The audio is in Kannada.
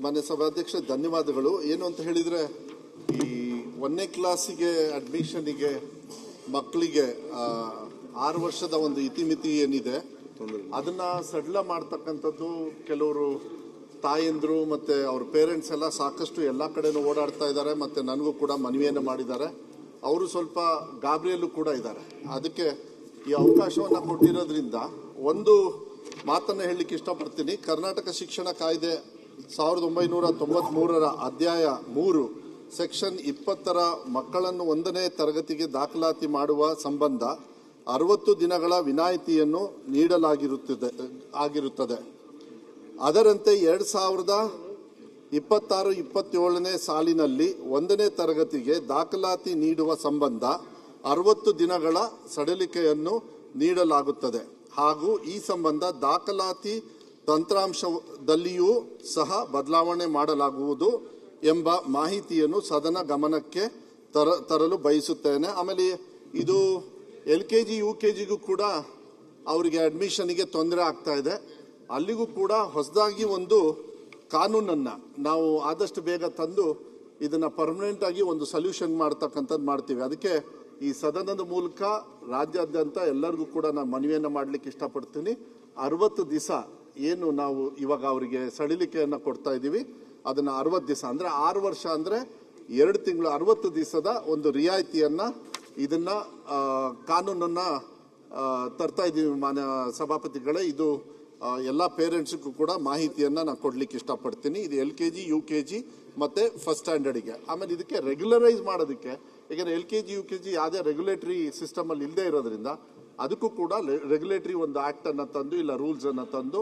ಮಾನ್ಯ ಸಭಾಧ್ಯಕ್ಷ ಧನ್ಯವಾದಗಳು. ಏನು ಅಂತ ಹೇಳಿದ್ರೆ, ಈ 1ನೇ ಕ್ಲಾಸಿಗೆ ಅಡ್ಮಿಷನ್ಗೆ ಮಕ್ಕಳಿಗೆ 6 ವರ್ಷದ ಒಂದು ಇತಿಮಿತಿ ಏನಿದೆ ಅದನ್ನ ಸಡಿಲ ಮಾಡ್ತಕ್ಕಂಥದ್ದು ಕೆಲವರು ತಾಯಂದ್ರು ಮತ್ತೆ ಅವ್ರ ಪೇರೆಂಟ್ಸ್ ಎಲ್ಲ ಸಾಕಷ್ಟು ಎಲ್ಲ ಕಡೆನೂ ಓಡಾಡ್ತಾ ಇದ್ದಾರೆ. ಮತ್ತೆ ನನಗೂ ಕೂಡ ಮನವಿಯನ್ನು ಮಾಡಿದ್ದಾರೆ. ಅವರು ಸ್ವಲ್ಪ ಗಾಬರಿಯಲ್ಲೂ ಕೂಡ ಇದ್ದಾರೆ. ಅದಕ್ಕೆ ಈ ಅವಕಾಶವನ್ನು ಕೊಟ್ಟಿರೋದ್ರಿಂದ ಒಂದು ಮಾತನ್ನು ಹೇಳಲಿಕ್ಕೆ ಇಷ್ಟಪಡ್ತೀನಿ. ಕರ್ನಾಟಕ ಶಿಕ್ಷಣ ಕಾಯ್ದೆ 1993ರ ಅಧ್ಯಾಯ 3 ಸೆಕ್ಷನ್ 20ರ ಮಕ್ಕಳನ್ನು 1ನೇ ತರಗತಿಗೆ ದಾಖಲಾತಿ ಮಾಡುವ ಸಂಬಂಧ 60 ದಿನಗಳ ವಿನಾಯಿತಿಯನ್ನು ನೀಡಲಾಗಿರುತ್ತದೆ. ಅದರಂತೆ 2026-27ನೇ ಸಾಲಿನಲ್ಲಿ 1ನೇ ತರಗತಿಗೆ ದಾಖಲಾತಿ ನೀಡುವ ಸಂಬಂಧ 60 ದಿನಗಳ ಸಡಿಲಿಕೆಯನ್ನು ನೀಡಲಾಗುತ್ತದೆ ಹಾಗೂ ಈ ಸಂಬಂಧ ದಾಖಲಾತಿ ತಂತ್ರಾಂಶದಲ್ಲಿಯೂ ಸಹ ಬದಲಾವಣೆ ಮಾಡಲಾಗುವುದು ಎಂಬ ಮಾಹಿತಿಯನ್ನು ಸದನ ಗಮನಕ್ಕೆ ತರಲು ಬಯಸುತ್ತೇನೆ. ಆಮೇಲೆ ಇದು LKG UKGಗೂ ಕೂಡ ಅವರಿಗೆ ಅಡ್ಮಿಷನ್ಗೆ ತೊಂದರೆ ಆಗ್ತಾ ಇದೆ. ಅಲ್ಲಿಗೂ ಕೂಡ ಹೊಸದಾಗಿ ಒಂದು ಕಾನೂನನ್ನು ನಾವು ಆದಷ್ಟು ಬೇಗ ತಂದು ಇದನ್ನ ಪರ್ಮನೆಂಟ್ ಆಗಿ ಒಂದು ಸೊಲ್ಯೂಷನ್ ಮಾಡ್ತಕ್ಕಂಥದ್ದು ಮಾಡ್ತೀವಿ. ಅದಕ್ಕೆ ಈ ಸದನದ ಮೂಲಕ ರಾಜ್ಯಾದ್ಯಂತ ಎಲ್ಲರಿಗೂ ಕೂಡ ನಾನು ಮನವಿಯನ್ನು ಮಾಡಲಿಕ್ಕೆ ಇಷ್ಟಪಡ್ತೀನಿ. 60 ದಿವಸ ಏನು ನಾವು ಇವಾಗ ಅವರಿಗೆ ಸಡಿಲಿಕೆಯನ್ನು ಕೊಡ್ತಾ ಇದ್ದೀವಿ ಅದನ್ನ 60 ದಿವಸ ಅಂದ್ರೆ 6 ವರ್ಷ ಅಂದ್ರೆ 2 ತಿಂಗಳು 60 ದಿವಸದ ಒಂದು ರಿಯಾಯಿತಿಯನ್ನ ಇದನ್ನ ಕಾನೂನನ್ನ ತರ್ತಾ ಇದ್ದೀವಿ. ಮಾನ್ಯ ಸಭಾಪತಿಗಳೇ, ಇದು ಎಲ್ಲ ಪೇರೆಂಟ್ಸ್ಗೂ ಕೂಡ ಮಾಹಿತಿಯನ್ನ ನಾನು ಕೊಡ್ಲಿಕ್ಕೆ ಇಷ್ಟಪಡ್ತೀನಿ. ಇದು LKG UKG ಮತ್ತೆ ಫಸ್ಟ್ ಸ್ಟ್ಯಾಂಡರ್ಡ್ಗೆ. ಆಮೇಲೆ ಇದಕ್ಕೆ ರೆಗ್ಯುಲರೈಸ್ ಮಾಡೋದಕ್ಕೆ, ಯಾಕಂದ್ರೆ LKG UKG ಯಾವುದೇ ರೆಗ್ಯುಲೇಟರಿ ಸಿಸ್ಟಮ್ ಅಲ್ಲಿ ಇಲ್ಲದೆ ಇರೋದ್ರಿಂದ ಅದಕ್ಕೂ ಕೂಡ ರೆಗ್ಯುಲೇಟರಿ ಒಂದು ಆಕ್ಟ್ ಅನ್ನ ತಂದು ಇಲ್ಲ ರೂಲ್ಸ್ ಅನ್ನ ತಂದು